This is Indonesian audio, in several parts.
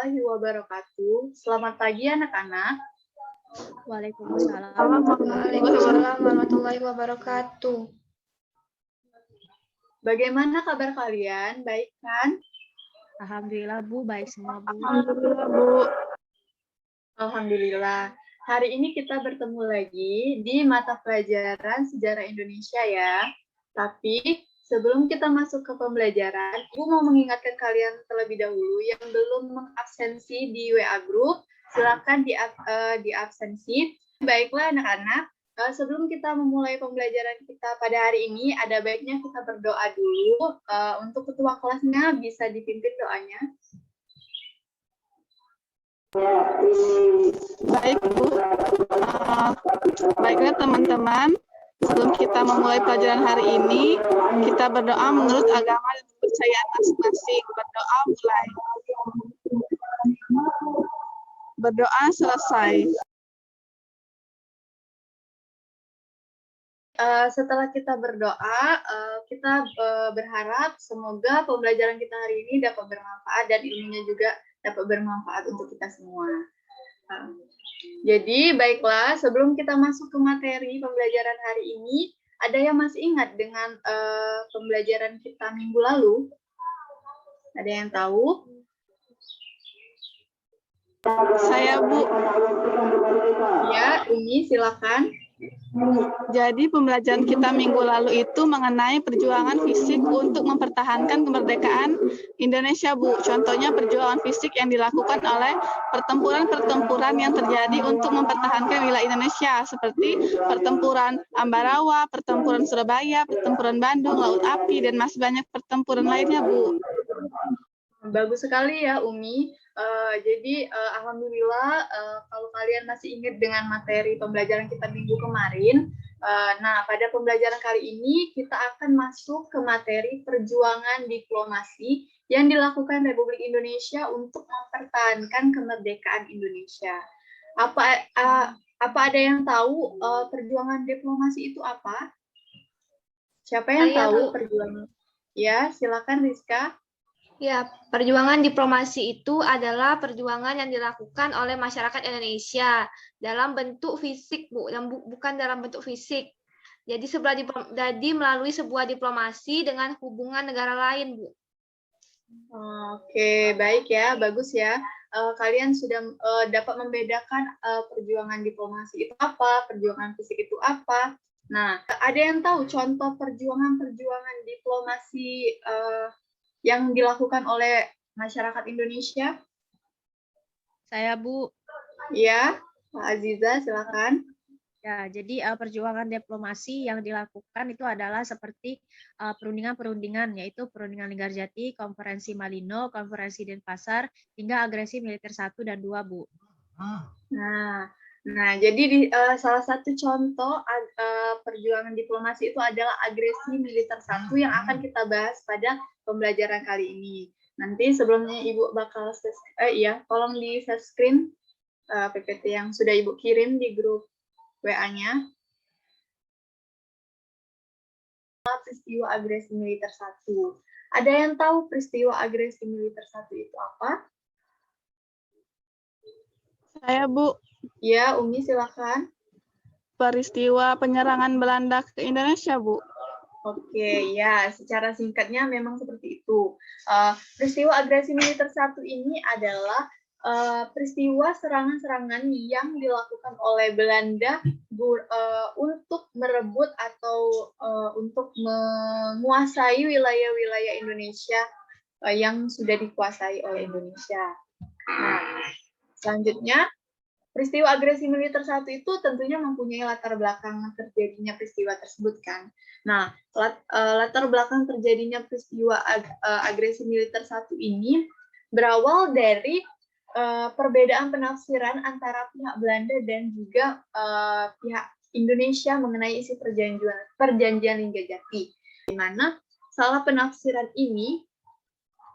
warahmatullahi wabarakatuh. Selamat pagi anak-anak. Waalaikumsalam. Waalaikumsalam warahmatullahi wabarakatuh. Bagaimana kabar kalian? Baik kan? Alhamdulillah Bu, baik semua Bu. Alhamdulillah, Bu. Alhamdulillah. Hari ini kita bertemu lagi di mata pelajaran Sejarah Indonesia ya. Tapi sebelum kita masuk ke pembelajaran, Ibu mau mengingatkan kalian terlebih dahulu yang belum mengabsensi di WA Group, silakan di absensi. Baiklah anak-anak, sebelum kita memulai pembelajaran kita pada hari ini, ada baiknya kita berdoa dulu. Untuk ketua kelasnya bisa dipimpin doanya. Baik, Bu. Baiklah teman-teman, sebelum kita memulai pelajaran hari ini, kita berdoa menurut agama dan kepercayaan masing-masing. Berdoa mulai. Berdoa selesai. Setelah kita berdoa, kita berharap semoga pembelajaran kita hari ini dapat bermanfaat dan ilmunya juga dapat bermanfaat untuk kita semua. Jadi baiklah, sebelum kita masuk ke materi pembelajaran hari ini, ada yang masih ingat dengan pembelajaran kita minggu lalu? Ada yang tahu? Saya, Bu. Ya, Umi silakan. Jadi pembelajaran kita minggu lalu itu mengenai perjuangan fisik untuk mempertahankan kemerdekaan Indonesia, Bu. Contohnya perjuangan fisik yang dilakukan oleh pertempuran-pertempuran yang terjadi untuk mempertahankan wilayah Indonesia, seperti pertempuran Ambarawa, pertempuran Surabaya, pertempuran Bandung, Laut Api, dan masih banyak pertempuran lainnya, Bu. Bagus sekali ya, Umi. Jadi alhamdulillah kalau kalian masih ingat dengan materi pembelajaran kita minggu kemarin, nah pada pembelajaran kali ini kita akan masuk ke materi perjuangan diplomasi yang dilakukan Republik Indonesia untuk mempertahankan kemerdekaan Indonesia. Apa ada yang tahu perjuangan diplomasi itu apa? Siapa yang tahu perjuangan? Ya, silakan Rizka. Ya, perjuangan diplomasi itu adalah perjuangan yang dilakukan oleh masyarakat Indonesia dalam bentuk fisik, Bu, dan bukan dalam bentuk fisik. Jadi melalui sebuah diplomasi dengan hubungan negara lain, Bu. Oke, baik ya, bagus ya. Kalian sudah dapat membedakan perjuangan diplomasi itu apa, perjuangan fisik itu apa. Nah, ada yang tahu contoh perjuangan-perjuangan diplomasi yang dilakukan oleh masyarakat Indonesia? Saya, Bu. Ya, Pak Aziza, silakan. Ya, jadi perjuangan diplomasi yang dilakukan itu adalah seperti perundingan-perundingan, yaitu perundingan Linggarjati, konferensi Malino, konferensi Denpasar, hingga agresi militer 1 dan 2, Bu. Nah, jadi salah satu contoh perjuangan diplomasi itu adalah agresi militer 1 yang akan kita bahas pada pembelajaran kali ini. Nanti sebelumnya Ibu bakal tolong di share screen PPT yang sudah Ibu kirim di grup WA-nya. Peristiwa agresi militer 1. Ada yang tahu peristiwa agresi militer 1 itu apa? Saya, Bu. Ya, Umi silakan. Peristiwa penyerangan Belanda ke Indonesia, Bu. Oke, ya, secara singkatnya memang seperti itu. Peristiwa agresi militer 1 ini adalah peristiwa serangan-serangan yang dilakukan oleh Belanda untuk merebut atau untuk menguasai wilayah-wilayah Indonesia yang sudah dikuasai oleh Indonesia. Nah, selanjutnya, peristiwa agresi militer 1 itu tentunya mempunyai latar belakang terjadinya peristiwa tersebut kan. Nah, latar belakang terjadinya peristiwa agresi militer 1 ini berawal dari perbedaan penafsiran antara pihak Belanda dan juga pihak Indonesia mengenai isi perjanjian Linggarjati. Di mana salah penafsiran ini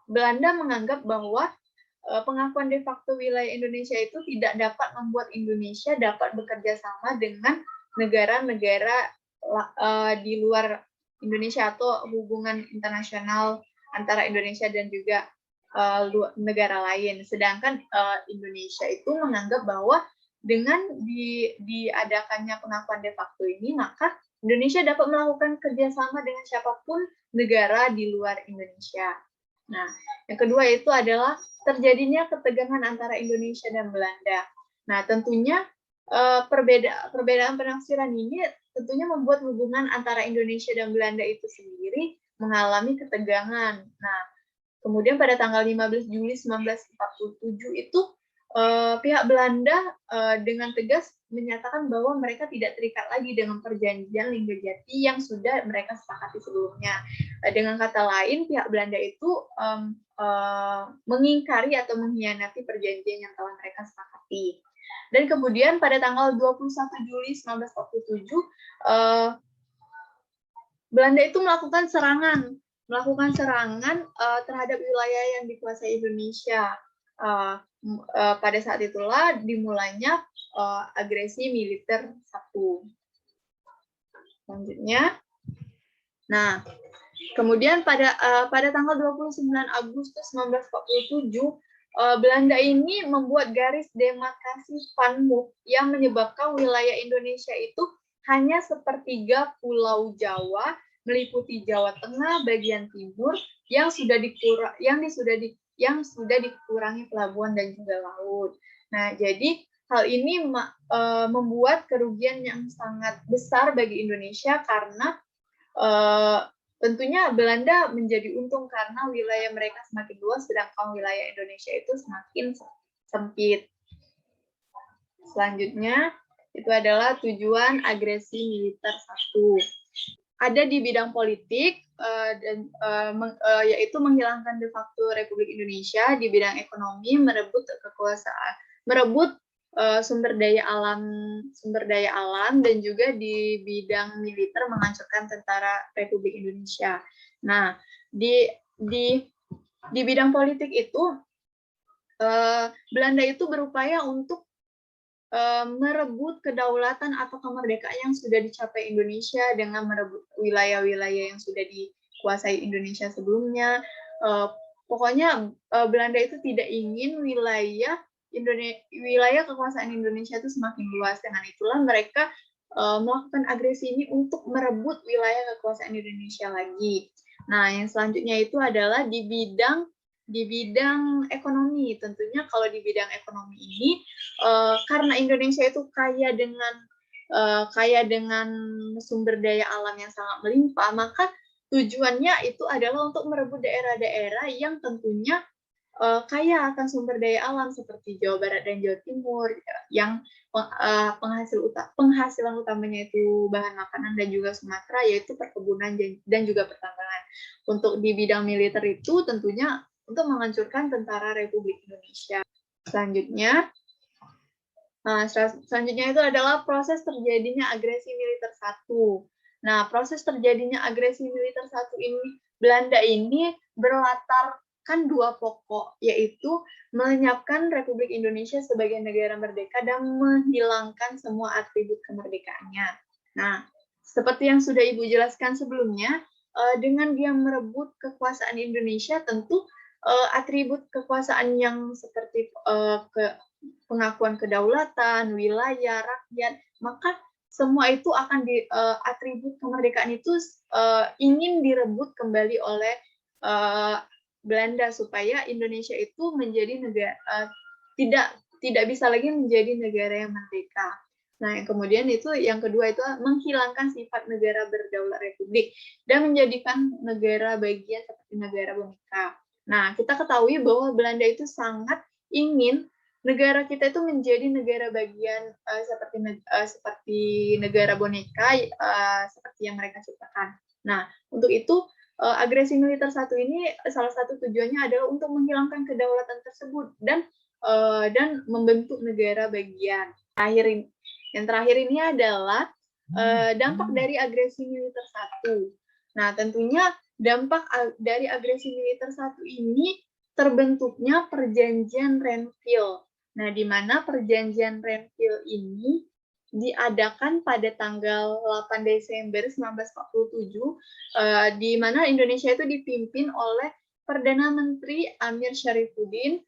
Belanda menganggap bahwa pengakuan de facto wilayah Indonesia itu tidak dapat membuat Indonesia dapat bekerja sama dengan negara-negara di luar Indonesia atau hubungan internasional antara Indonesia dan juga negara lain. Sedangkan Indonesia itu menganggap bahwa dengan diadakannya pengakuan de facto ini, maka Indonesia dapat melakukan kerjasama dengan siapapun negara di luar Indonesia. Nah, yang kedua itu adalah terjadinya ketegangan antara Indonesia dan Belanda. Nah, tentunya perbedaan penafsiran ini tentunya membuat hubungan antara Indonesia dan Belanda itu sendiri mengalami ketegangan. Nah, kemudian pada tanggal 15 Juli 1947 itu pihak Belanda dengan tegas menyatakan bahwa mereka tidak terikat lagi dengan perjanjian Linggarjati yang sudah mereka sepakati sebelumnya. Dengan kata lain, pihak Belanda itu mengingkari atau mengkhianati perjanjian yang telah mereka sepakati. Dan kemudian pada tanggal 21 Juli 1947, Belanda itu melakukan serangan terhadap wilayah yang dikuasai Indonesia. Pada saat itulah dimulainya agresi militer 1. Selanjutnya, nah, kemudian pada tanggal 29 Agustus 1947, Belanda ini membuat garis demarkasi Van Mook yang menyebabkan wilayah Indonesia itu hanya sepertiga Pulau Jawa, meliputi Jawa Tengah bagian timur yang sudah dikurangi pelabuhan dan juga laut. Nah, jadi hal ini membuat kerugian yang sangat besar bagi Indonesia karena tentunya Belanda menjadi untung karena wilayah mereka semakin luas, sedangkan wilayah Indonesia itu semakin sempit. Selanjutnya, itu adalah tujuan agresi militer 1. Ada di bidang politik, yaitu menghilangkan de facto Republik Indonesia, di bidang ekonomi merebut kekuasaan, merebut sumber daya alam, dan juga di bidang militer menghancurkan tentara Republik Indonesia. Nah, di bidang politik itu Belanda itu berupaya untuk merebut kedaulatan atau kemerdekaan yang sudah dicapai Indonesia dengan merebut wilayah-wilayah yang sudah dikuasai Indonesia sebelumnya. Pokoknya Belanda itu tidak ingin wilayah kekuasaan Indonesia itu semakin luas. Dengan itulah mereka melakukan agresi ini untuk merebut wilayah kekuasaan Indonesia lagi. Nah, yang selanjutnya itu adalah di bidang ekonomi. Tentunya kalau di bidang ekonomi ini, karena Indonesia itu kaya dengan sumber daya alam yang sangat melimpah, maka tujuannya itu adalah untuk merebut daerah-daerah yang tentunya kaya akan sumber daya alam seperti Jawa Barat dan Jawa Timur, yang penghasilan utamanya itu bahan makanan, dan juga Sumatera yaitu perkebunan dan juga pertambangan. Untuk di bidang militer itu tentunya untuk menghancurkan tentara Republik Indonesia. Selanjutnya itu adalah proses terjadinya agresi militer 1. Nah, proses terjadinya agresi militer 1 ini, Belanda ini berlatarkan 2 pokok, yaitu melenyapkan Republik Indonesia sebagai negara merdeka dan menghilangkan semua atribut kemerdekaannya. Nah, seperti yang sudah Ibu jelaskan sebelumnya, dengan dia merebut kekuasaan Indonesia, tentu atribut kekuasaan yang seperti pengakuan kedaulatan, wilayah, rakyat, maka semua itu akan atribut kemerdekaan itu ingin direbut kembali oleh Belanda supaya Indonesia itu menjadi negara tidak bisa lagi menjadi negara yang merdeka. Nah, yang kemudian itu yang kedua itu menghilangkan sifat negara berdaulat republik dan menjadikan negara bagian seperti negara boneka. Nah, kita ketahui bahwa Belanda itu sangat ingin negara kita itu menjadi negara bagian seperti negara boneka seperti yang mereka ciptakan. Nah, untuk itu agresi militer 1 ini salah satu tujuannya adalah untuk menghilangkan kedaulatan tersebut dan membentuk negara bagian. Yang terakhir ini adalah dampak dari agresi militer 1. Nah, tentunya dampak dari agresi militer 1 ini terbentuknya perjanjian Renville. Nah, di mana perjanjian Renville ini diadakan pada tanggal 8 Desember 1947, di mana Indonesia itu dipimpin oleh Perdana Menteri Amir Syarifuddin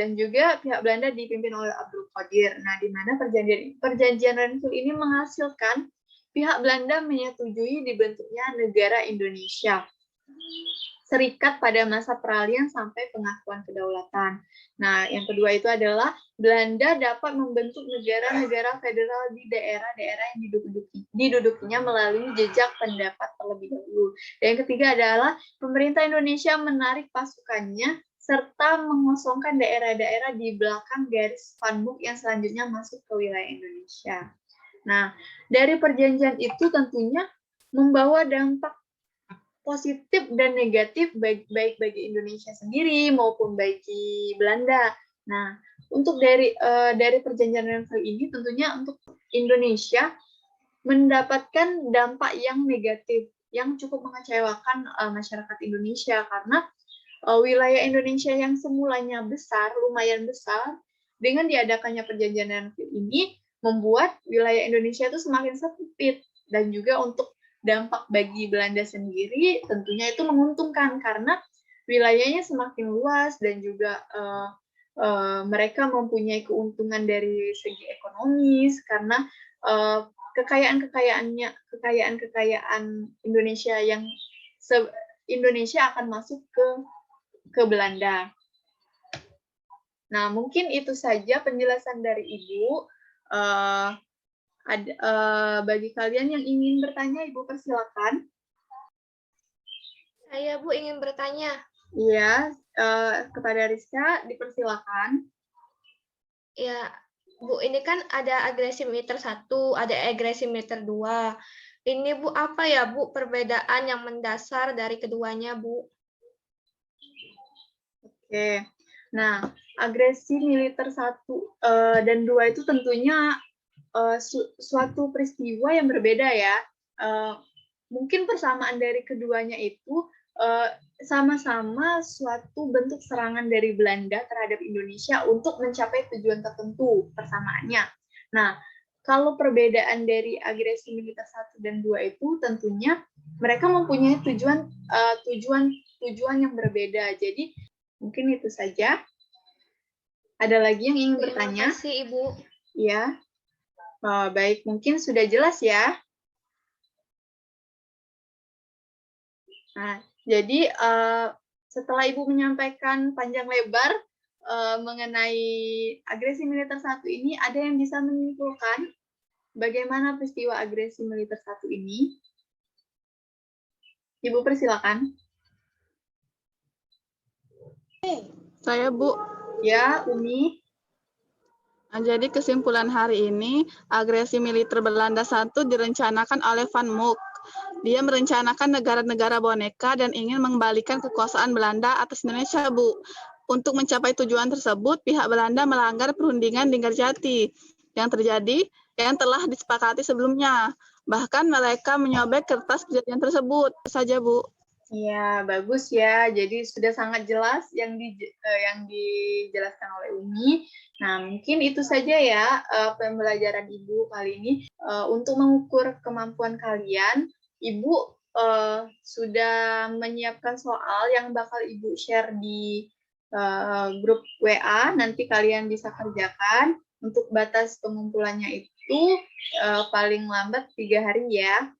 dan juga pihak Belanda dipimpin oleh Abdul Qadir. Nah, di mana perjanjian Renville ini menghasilkan pihak Belanda menyetujui dibentuknya negara Indonesia Serikat pada masa peralihan sampai pengakuan kedaulatan. Nah, yang kedua itu adalah Belanda dapat membentuk negara-negara federal di daerah-daerah yang didudukinya melalui jejak pendapat terlebih dahulu. Dan yang ketiga adalah pemerintah Indonesia menarik pasukannya serta mengosongkan daerah-daerah di belakang garis Van Mook yang selanjutnya masuk ke wilayah Indonesia. Nah, dari perjanjian itu tentunya membawa dampak positif dan negatif baik bagi Indonesia sendiri maupun bagi Belanda. Nah, untuk dari perjanjian Renville ini tentunya untuk Indonesia mendapatkan dampak yang negatif yang cukup mengecewakan masyarakat Indonesia karena wilayah Indonesia yang semulanya besar, lumayan besar, dengan diadakannya perjanjian Renville ini membuat wilayah Indonesia itu semakin sempit dan juga untuk dampak bagi Belanda sendiri tentunya itu menguntungkan karena wilayahnya semakin luas dan juga mereka mempunyai keuntungan dari segi ekonomis karena kekayaan Indonesia yang Indonesia akan masuk ke Belanda. Nah, mungkin itu saja penjelasan dari Ibu. Bagi kalian yang ingin bertanya, Ibu persilakan. Saya, Bu, ingin bertanya. Iya, kepada Rizka, dipersilakan. Ya, Bu, ini kan ada agresi militer 1, ada agresi militer 2. Ini, Bu, apa ya, Bu, perbedaan yang mendasar dari keduanya, Bu? Oke, nah, agresi militer 1 dan 2 itu tentunya suatu peristiwa yang berbeda ya. Mungkin persamaan dari keduanya itu sama-sama suatu bentuk serangan dari Belanda terhadap Indonesia untuk mencapai tujuan tertentu persamaannya. Nah, kalau perbedaan dari agresi militer 1 dan 2 itu tentunya mereka mempunyai tujuan yang berbeda. Jadi mungkin itu saja. Ada lagi yang ingin bertanya? Terima kasih, Ibu. Ya. Baik, mungkin sudah jelas ya. Nah, jadi setelah Ibu menyampaikan panjang lebar mengenai agresi militer 1 ini, ada yang bisa menyimpulkan bagaimana peristiwa agresi militer 1 ini? Ibu persilakan. Saya, Bu. Ya, Umi. Nah, jadi kesimpulan hari ini, agresi militer Belanda 1 direncanakan oleh Van Mook. Dia merencanakan negara-negara boneka dan ingin mengembalikan kekuasaan Belanda atas Indonesia, Bu. Untuk mencapai tujuan tersebut, pihak Belanda melanggar perundingan Linggarjati yang telah disepakati sebelumnya. Bahkan mereka menyobek kertas perjanjian tersebut. Saja, Bu. Iya, bagus ya. Jadi sudah sangat jelas yang dijelaskan oleh Umi. Nah, mungkin itu saja ya pembelajaran Ibu kali ini. Untuk mengukur kemampuan kalian, Ibu sudah menyiapkan soal yang bakal Ibu share di grup WA. Nanti kalian bisa kerjakan. Untuk batas pengumpulannya itu paling lambat 3 hari ya.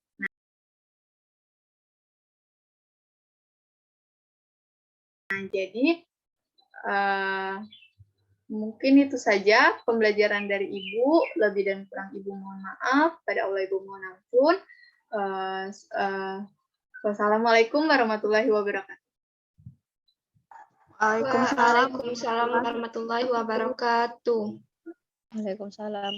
Nah, jadi mungkin itu saja pembelajaran dari Ibu. Lebih dan kurang Ibu mohon maaf. Pada Allah Ibu mohon ampun. Wassalamualaikum warahmatullahi wabarakatuh. Waalaikumsalam warahmatullahi wabarakatuh. Waalaikumsalam.